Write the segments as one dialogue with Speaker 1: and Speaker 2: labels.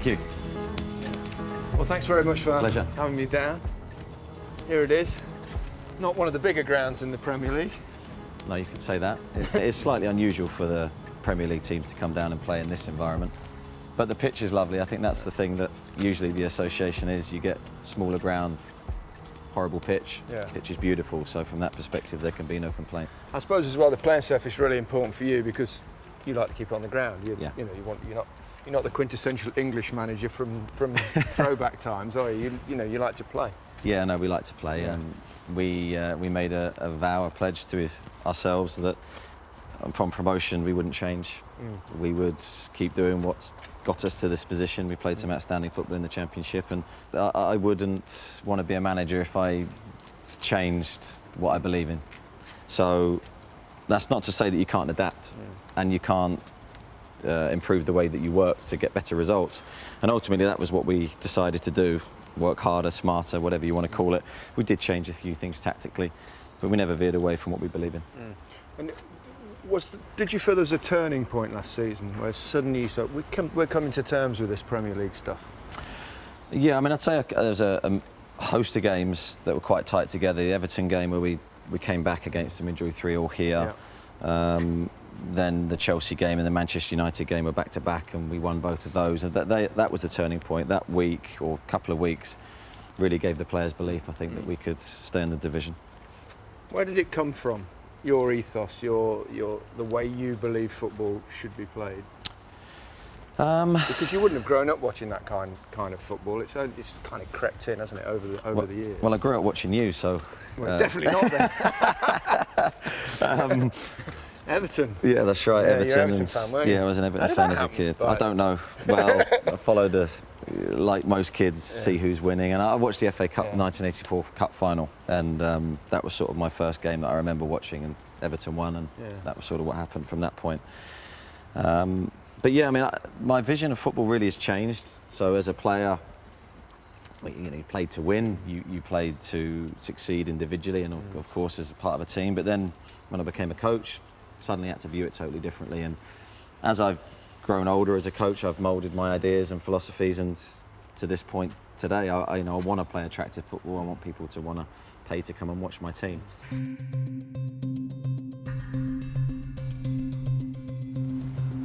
Speaker 1: Thank you.
Speaker 2: Well, thanks very much for
Speaker 1: Pleasure.
Speaker 2: having me down. Here it is. Not one of the bigger grounds in the Premier League.
Speaker 1: No, you could say that. It's slightly unusual for the Premier League teams to come down and play in this environment. But the pitch is lovely. I think that's the thing that usually the association is. You get smaller ground, horrible pitch.
Speaker 2: Yeah.
Speaker 1: Pitch is beautiful, so from that perspective there can be no complaint.
Speaker 2: I suppose as well the playing surface is really important for you because you like to keep it on the ground.
Speaker 1: Yeah.
Speaker 2: You know, you're not the quintessential English manager from throwback times, are you? You know, you like to play.
Speaker 1: Yeah, no, we like to play.
Speaker 2: Yeah.
Speaker 1: We made a vow, a pledge to ourselves that upon promotion we wouldn't change. We would keep doing what's got us to this position. We played some outstanding football in the Championship, and I wouldn't want to be a manager if I changed what I believe in. So that's not to say that you can't adapt and you can't improve the way that you work to get better results. And ultimately that was what we decided to do. Work harder, smarter, whatever you want to call it. We did change a few things tactically, but we never veered away from what we believe in.
Speaker 2: And did you feel there was a turning point last season where suddenly you thought we're coming to terms with this Premier League stuff?
Speaker 1: Yeah, I mean, I'd say there's a host of games that were quite tight together. The Everton game where we came back against them and drew 3-3 here. Yeah. Then the Chelsea game and the Manchester United game were back-to-back, and we won both of those. And that was the turning point. That week, or couple of weeks, really gave the players belief, I think, that we could stay in the division.
Speaker 2: Where did it come from? Your ethos, the way you believe football should be played? Because you wouldn't have grown up watching that kind of football. It's kind of crept in, hasn't it, over the years?
Speaker 1: Well, I grew up watching you, so...
Speaker 2: Well, definitely not then. Everton.
Speaker 1: Yeah, that's right,
Speaker 2: Yeah,
Speaker 1: Everton.
Speaker 2: you're an Everton fan, weren't you?
Speaker 1: Yeah, I was an Everton fan as a kid.
Speaker 2: Right.
Speaker 1: I don't know. Well, I followed, like most kids, see who's winning. And I watched the FA Cup 1984 Cup final, and that was sort of my first game that I remember watching, and Everton won, and that was sort of what happened from that point. But yeah, I mean, my vision of football really has changed. So as a player, you played to win, you played to succeed individually and of course as a part of a team. But then when I became a coach, suddenly had to view it totally differently. And as I've grown older as a coach, I've moulded my ideas and philosophies, and to this point today, I want to play attractive football. I want people to want to pay to come and watch my team.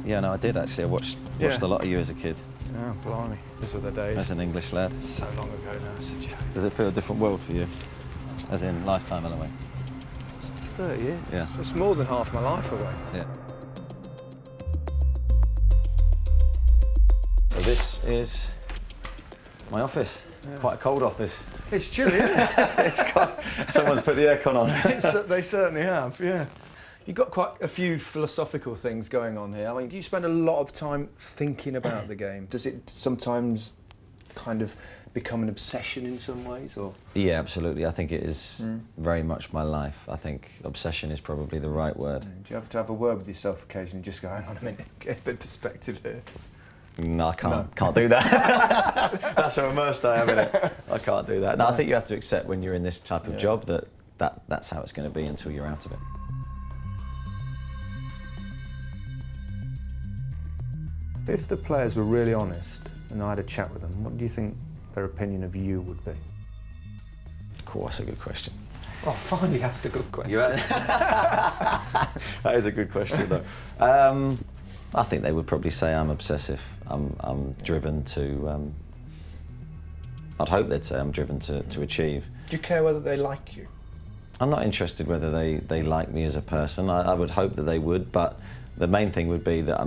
Speaker 1: Yeah, no, I did actually. I watched a lot of you as a kid.
Speaker 2: Oh, blimey. Those were the days.
Speaker 1: As an English lad.
Speaker 2: So long ago now, it's a joke.
Speaker 1: Does it feel a different world for you? As in lifetime anyway?
Speaker 2: It's 30 years.
Speaker 1: Yeah.
Speaker 2: It's more than half my life away.
Speaker 1: Yeah. So this is my office. Yeah. Quite a cold office.
Speaker 2: It's chilly, isn't it?
Speaker 1: Someone's put the aircon on.
Speaker 2: They certainly have, yeah. You've got quite a few philosophical things going on here. I mean, do you spend a lot of time thinking about the game? Does it sometimes kind of become an obsession in some ways, or?
Speaker 1: Yeah, absolutely. I think it is very much my life. I think obsession is probably the right word.
Speaker 2: Do you have to have a word with yourself occasionally, just go, hang on a minute, get a bit of perspective here?
Speaker 1: No, I can't do that. That's how immersed I am in it. I can't do that. No, I think you have to accept when you're in this type of job that's how it's going to be until you're out of it.
Speaker 2: If the players were really honest and I had a chat with them, what do you think their opinion of you would be?
Speaker 1: Cool, that's a good question.
Speaker 2: Oh, finally asked a good question.
Speaker 1: That is a good question, though. I think they would probably say I'm obsessive. I'm driven to... I'd hope they'd say I'm driven to achieve.
Speaker 2: Do you care whether they like you?
Speaker 1: I'm not interested whether they like me as a person. I would hope that they would, but the main thing would be that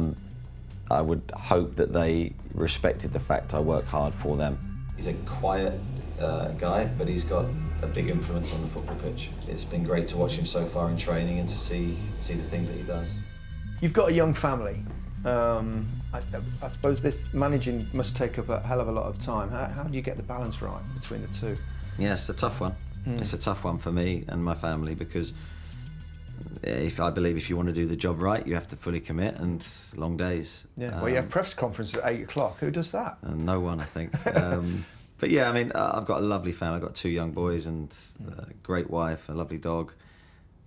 Speaker 1: I would hope that they respected the fact I work hard for them. He's a quiet guy, but he's got a big influence on the football pitch. It's been great to watch him so far in training and to see the things that he does.
Speaker 2: You've got a young family. I suppose this managing must take up a hell of a lot of time. How do you get the balance right between the two?
Speaker 1: Yeah, it's a tough one. It's a tough one for me and my family, because I believe if you want to do the job right, you have to fully commit, and long days.
Speaker 2: Yeah. Well, you have press conference at 8 o'clock. Who does that?
Speaker 1: No one, I think. But yeah, I mean, I've got a lovely family. I've got 2 young boys and a great wife, a lovely dog,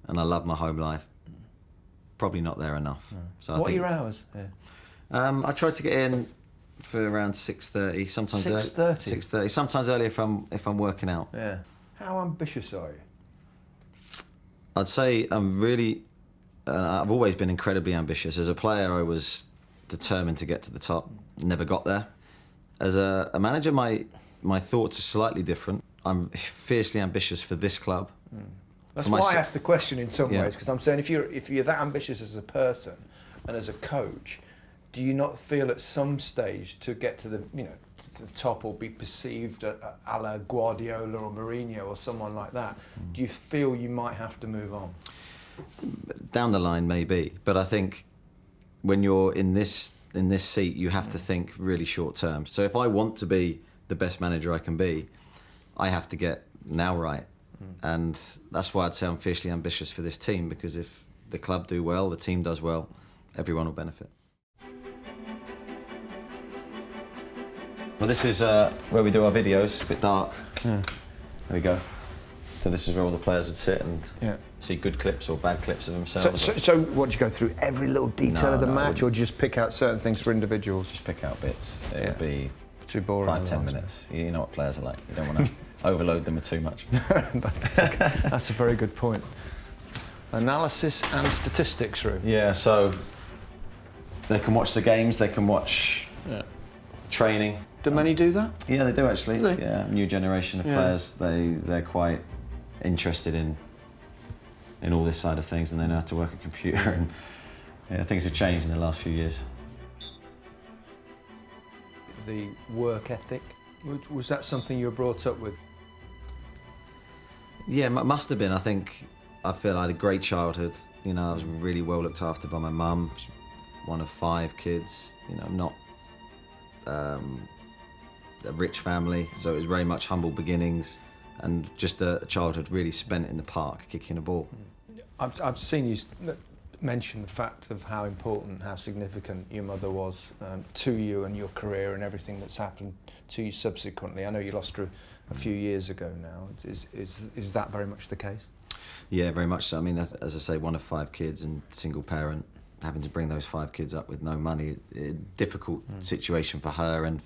Speaker 1: and I love my home life. Probably not there enough. So
Speaker 2: what are your hours? Yeah.
Speaker 1: I try to get in for around 6:30. Sometimes
Speaker 2: 6:30.
Speaker 1: 6:30. Sometimes earlier if I'm working out.
Speaker 2: Yeah. How ambitious are you?
Speaker 1: I'd say I'm really. I've always been incredibly ambitious. As a player, I was determined to get to the top. Never got there. As a manager, my thoughts are slightly different. I'm fiercely ambitious for this club.
Speaker 2: That's why I asked the question in some ways, because I'm saying if you're that ambitious as a person and as a coach, do you not feel at some stage to get to the to the top or be perceived a la Guardiola or Mourinho or someone like that? Do you feel you might have to move on?
Speaker 1: Down the line, maybe, but I think when you're in this seat, you have to think really short term. So if I want to be the best manager I can be, I have to get now right. And that's why I'd say I'm fiercely ambitious for this team, because if the club do well, the team does well, everyone will benefit. Well, this is where we do our videos, a bit dark. There we go. So this is where all the players would sit and see good clips or bad clips of themselves.
Speaker 2: So what, do you go through every little detail of the match, or do you just pick out certain things for individuals?
Speaker 1: Just pick out bits. It would be
Speaker 2: too boring.
Speaker 1: 5-10 minutes. You know what players are like. You don't want to overload them with too much.
Speaker 2: That's a very good point. Analysis and statistics room.
Speaker 1: Yeah, so they can watch the games, they can watch training.
Speaker 2: Do many do that?
Speaker 1: Yeah, they do actually.
Speaker 2: Do they?
Speaker 1: Yeah, new generation of players. They're quite interested in all this side of things, and they know how to work a computer. And things have changed in the last few years.
Speaker 2: The work ethic, was that something you were brought up with?
Speaker 1: Yeah, it must have been. I feel I had a great childhood. I was really well looked after by my mum, one of 5 kids. Not a rich family, so it was very much humble beginnings, and just a childhood really spent in the park kicking a ball.
Speaker 2: I've seen you mention the fact of how important, how significant your mother was to you and your career and everything that's happened to you subsequently. I know you lost her a few years ago now. Is that very much the case? Yeah,
Speaker 1: very much so. I mean, as I say, one of 5 kids and single parent, having to bring those 5 kids up with no money, a difficult situation for her. And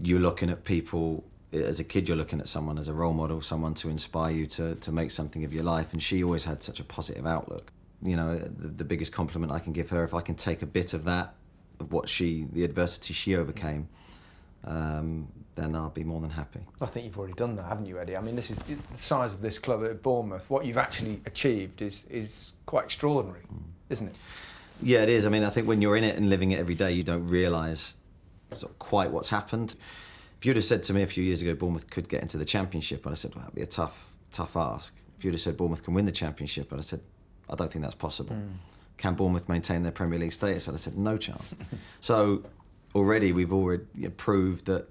Speaker 1: you're looking at people, as a kid, you're looking at someone as a role model, someone to inspire you to make something of your life. And she always had such a positive outlook. The biggest compliment I can give her, if I can take a bit of that, of the adversity she overcame, then I'll be more than happy. I think you've already done that, haven't you, Eddie? I mean, this is the size of this club at Bournemouth. What you've actually achieved is quite extraordinary, isn't it? Yeah, it is. I mean, I think when you're in it and living it every day, you don't realise sort of quite what's happened. If you'd have said to me a few years ago Bournemouth could get into the Championship, I'd have said, well, that'd be a tough ask. If you'd have said Bournemouth can win the Championship, I'd have said, I don't think that's possible. Can Bournemouth maintain their Premier League status? I'd have said, no chance. So already we've proved that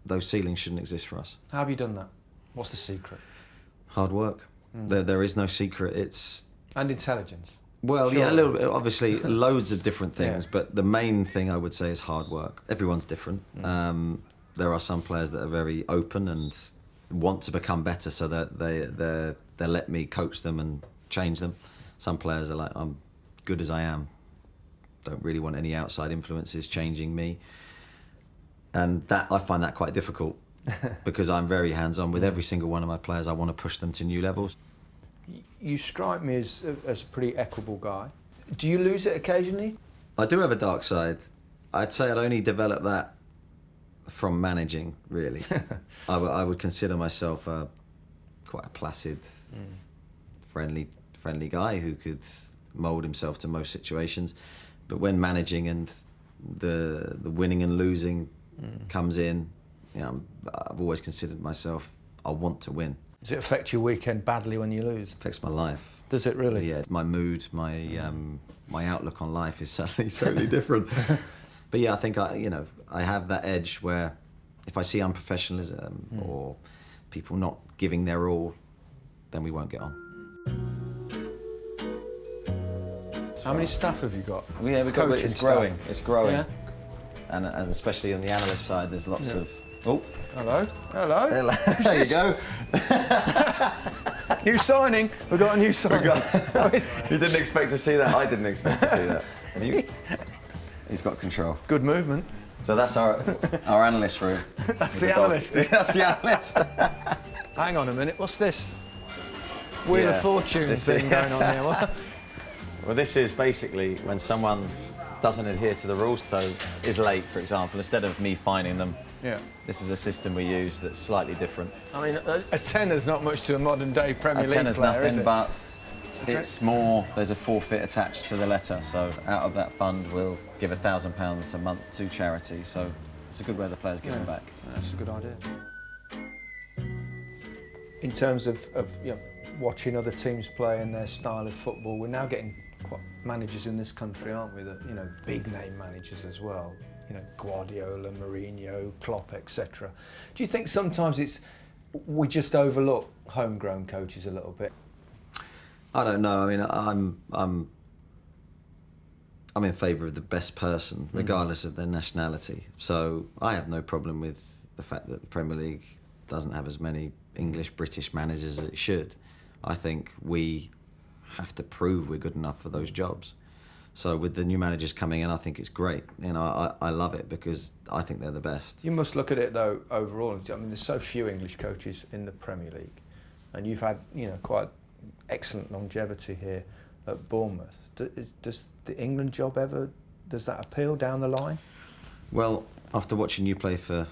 Speaker 1: those ceilings shouldn't exist for us. How have you done that? What's the secret? Hard work. There is no secret. And intelligence. Well, yeah, a little bit. Obviously, loads of different things, but the main thing I would say is hard work. Everyone's different. There are some players that are very open and want to become better, so that they let me coach them and change them. Some players are like, I'm good as I am. Don't really want any outside influences changing me. And that I find that quite difficult because I'm very hands-on with every single one of my players. I want to push them to new levels. You strike me as a pretty equable guy. Do you lose it occasionally? I do have a dark side. I'd say I'd only develop that from managing, really. I would consider myself quite a placid, friendly guy who could mould himself to most situations. But when managing and the winning and losing comes in, I've always considered myself, I want to win. Does it affect your weekend badly when you lose? It affects my life. Does it really? Yeah, my mood, my outlook on life is totally different. But yeah, I think I have that edge where if I see unprofessionalism or people not giving their all, then we won't get on. How many staff have you got? Yeah, we've got. It's growing. It's growing. Yeah. And especially on the analyst side, there's lots of. Oh. Hello. There you go. New signing. We've got a new signing. You didn't expect to see that. I didn't expect to see that. And you? He's got control. Good movement. So that's our analyst room.
Speaker 2: That's the analyst.
Speaker 1: That's the analyst.
Speaker 2: Hang on a minute, what's this? Wheel of Fortune
Speaker 1: this
Speaker 2: thing
Speaker 1: is-
Speaker 2: going on here. What?
Speaker 1: Well, this is basically when someone doesn't adhere to the rules, so is late, for example, instead of me fining them,
Speaker 2: Yeah.
Speaker 1: this is a system we use that's slightly different.
Speaker 2: I mean, a tenner's not much to a modern day Premier
Speaker 1: A
Speaker 2: League
Speaker 1: tenner's
Speaker 2: player, is
Speaker 1: nothing,
Speaker 2: it?
Speaker 1: but it's more, there's a forfeit attached to the letter, so out of that fund we'll give £1,000 a month to charity, so it's a good way the players give them back.
Speaker 2: That's a good idea. In terms of you know, watching other teams play and their style of football, we're now getting quite managers in this country, aren't we? That, you know, big name managers as well. You know, Guardiola, Mourinho, Klopp, etc. Do you think sometimes we just overlook homegrown coaches a little bit?
Speaker 1: I don't know. I mean, I'm in favour of the best person, regardless of their nationality. So I have no problem with the fact that the Premier League doesn't have as many English, British managers as it should. I think we have to prove we're good enough for those jobs. So with the new managers coming in, I think it's great. You know, I love it because I think they're the best.
Speaker 2: You must look at it though overall. I mean, there's so few English coaches in the Premier League, and you've had, you know, quite excellent longevity here at Bournemouth. Does the England job does that appeal down the line?
Speaker 1: Well, after watching you play for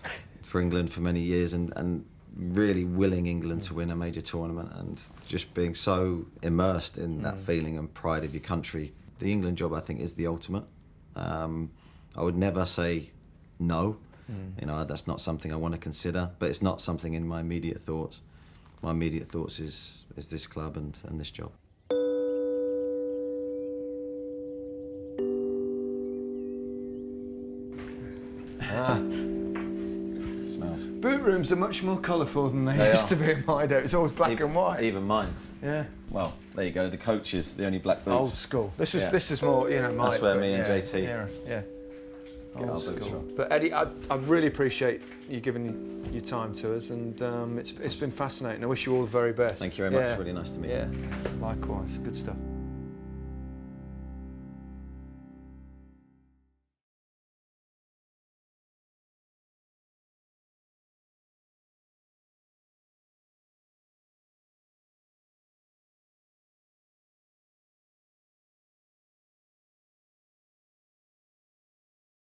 Speaker 1: England for many years and really willing England to win a major tournament and just being so immersed in that feeling and pride of your country, the England job, I think, is the ultimate. I would never say no. You know, that's not something I want to consider, but it's not something in my immediate thoughts. My immediate thoughts is this club and this job. Smells.
Speaker 2: Boot rooms are much more colourful than they
Speaker 1: They
Speaker 2: used
Speaker 1: are.
Speaker 2: to be in my day. It's always black and white.
Speaker 1: Even mine.
Speaker 2: Yeah.
Speaker 1: Well, there you go. The coach is the only black boots.
Speaker 2: Old school. This
Speaker 1: Yeah.
Speaker 2: is more, you know, my.
Speaker 1: That's where
Speaker 2: but
Speaker 1: me and
Speaker 2: yeah,
Speaker 1: JT
Speaker 2: Yeah.
Speaker 1: get our
Speaker 2: Old
Speaker 1: boots
Speaker 2: school.
Speaker 1: from.
Speaker 2: But Eddie, I really appreciate you giving your time to us, and it's been fascinating. I wish you all the very best.
Speaker 1: Thank you very much.
Speaker 2: Yeah.
Speaker 1: Really nice to meet you.
Speaker 2: Yeah. Likewise. Good stuff.